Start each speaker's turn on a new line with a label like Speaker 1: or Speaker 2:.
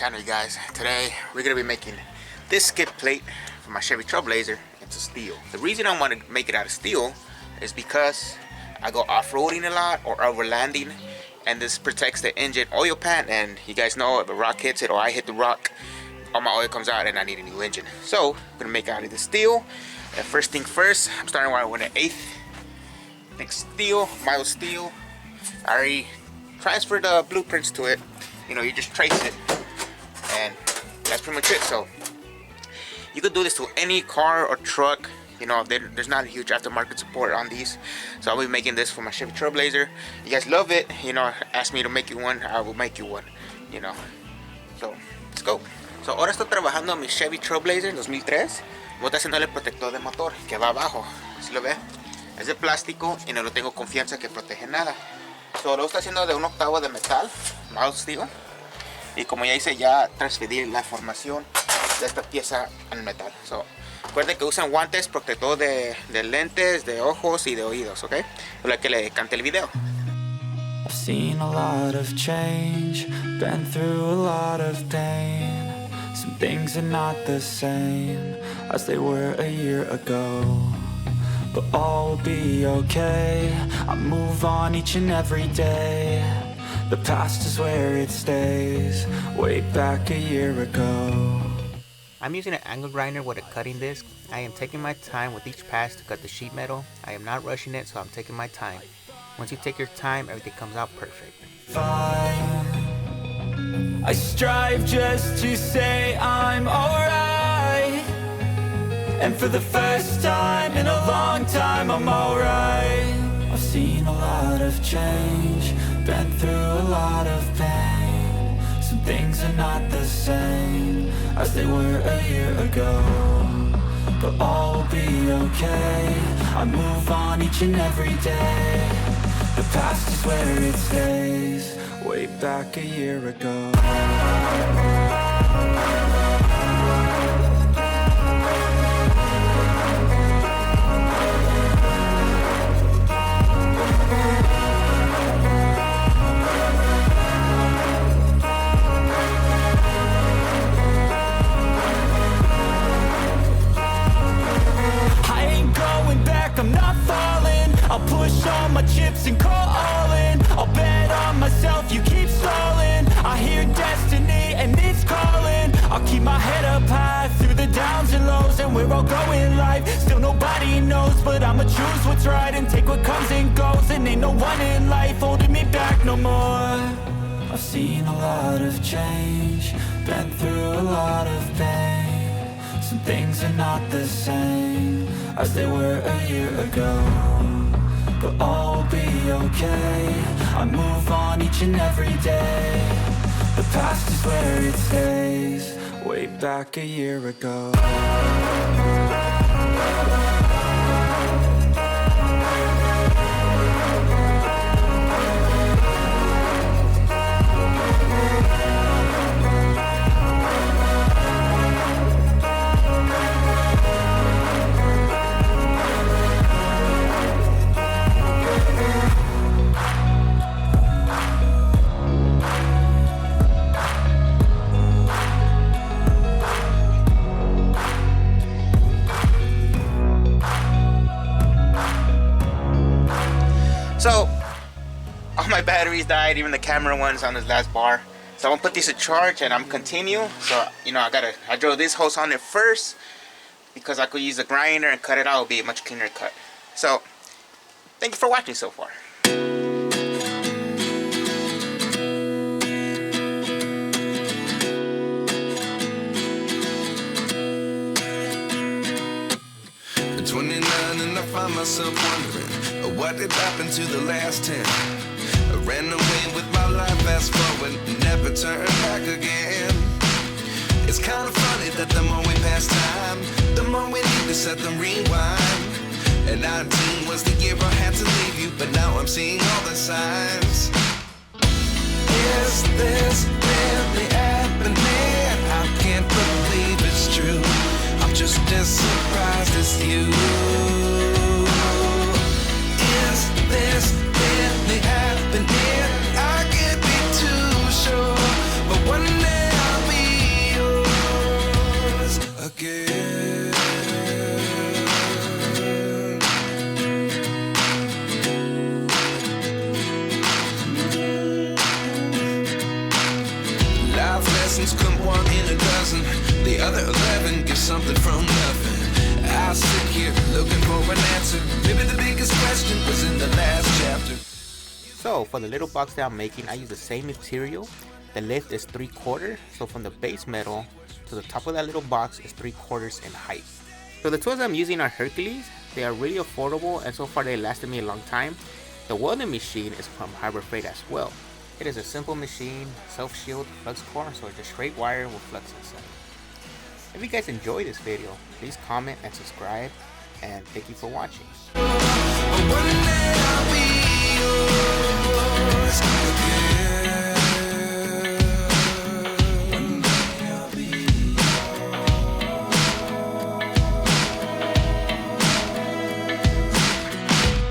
Speaker 1: channel, you guys. Today we're gonna be making this skid plate for my Chevy Trailblazer into steel. The reason I want to make it out of steel is because I go off-roading a lot or overlanding, and this protects the engine oil pan. And you guys know, if a rock hits it or I hit the rock, all my oil comes out and I need a new engine. So I'm gonna make it out of the steel. And first thing first, I'm starting with an 1/8 thick steel, mild steel. I already transferred the blueprints to it. You know, you just trace it, and that's pretty much it. So you could do this to any car or truck. You know, there's not a huge aftermarket support on these, so I'll be making this for my Chevy Trailblazer. You guys love it, you know. Ask me to make you one, I will make you one. You know, so let's go. So ahora estoy trabajando en mi Chevy Trailblazer 2003. Voy a haciendo el protector de motor que va abajo. ¿Sí lo ve? Es de plástico y no lo tengo confianza que protege nada. So, lo estoy haciendo de 1/8 de metal, mild steel. Y como ya hice, ya transferí la formación de esta pieza al metal. So, recuerden que usan guantes protector de lentes, de ojos y de oídos, ¿ok? Es la que le canté el video.
Speaker 2: I've seen a lot of change, been through a lot of pain. Some things are not the same as they were a year ago, but all will be okay. I move on each and every day. The past is where it stays, way back a year ago.
Speaker 3: I'm using an angle grinder with a cutting disc. I am taking my time with each pass to cut the sheet metal. I am not rushing it, so I'm taking my time. Once you take your time, everything comes out perfect.
Speaker 2: Fine. I strive just to say I'm alright, and for the first time in a long time I'm alright. I've seen a lot of change, been through a lot of pain. Some things are not the same as they were a year ago, but all will be okay. I move on each and every day. The past is where it stays, way back a year ago. I'm not falling, I'll push all my chips and call all in. I'll bet on myself, you keep stalling. I hear destiny and it's calling. I'll keep my head up high through the downs and lows, and we're all going life. Still nobody knows, but I'ma choose what's right and take what comes and goes. And ain't no one in life holding me back no more. I've seen a lot of change, been through a lot of pain. Some things are not the same as they were a year ago, but all will be okay. I move on each and every day. The past is where it stays, way back a year ago.
Speaker 1: So all my batteries died, even the camera ones on this last bar. So I'm gonna put these to charge and I'm continue. So you know, I drove this hose on it first because I could use the grinder and cut it out. It'll be a much cleaner cut. So thank you for watching so far.
Speaker 4: At 29 and I find myself wondering what did happen to the last 10. I ran away with my life, fast forward, never turn back again. It's kind of funny that the more we pass time, the more we need to set them rewind. And 19 was the year I had to leave you, but now I'm seeing all the signs. Is this really happening? I can't believe it's true. I'm just as surprised as you. Is this really happening? I can't be too sure, but one day I'll be one in a dozen. The other 11 get something from nothing. I sit here looking for an answer. Maybe the biggest question was in the last chapter.
Speaker 3: So for the little box that I'm making, I use the same material. The lift is 3/4, so from the base metal to the top of that little box is 3/4 in height. So the tools I'm using are Hercules. They are really affordable, and so far they lasted me a long time. The welding machine is from Fabricating as well. It is a simple machine, self-shield, flux core, so it's a straight wire with flux inside. If you guys enjoyed this video, please comment and subscribe, and thank you for watching.
Speaker 4: One day I'll be yours.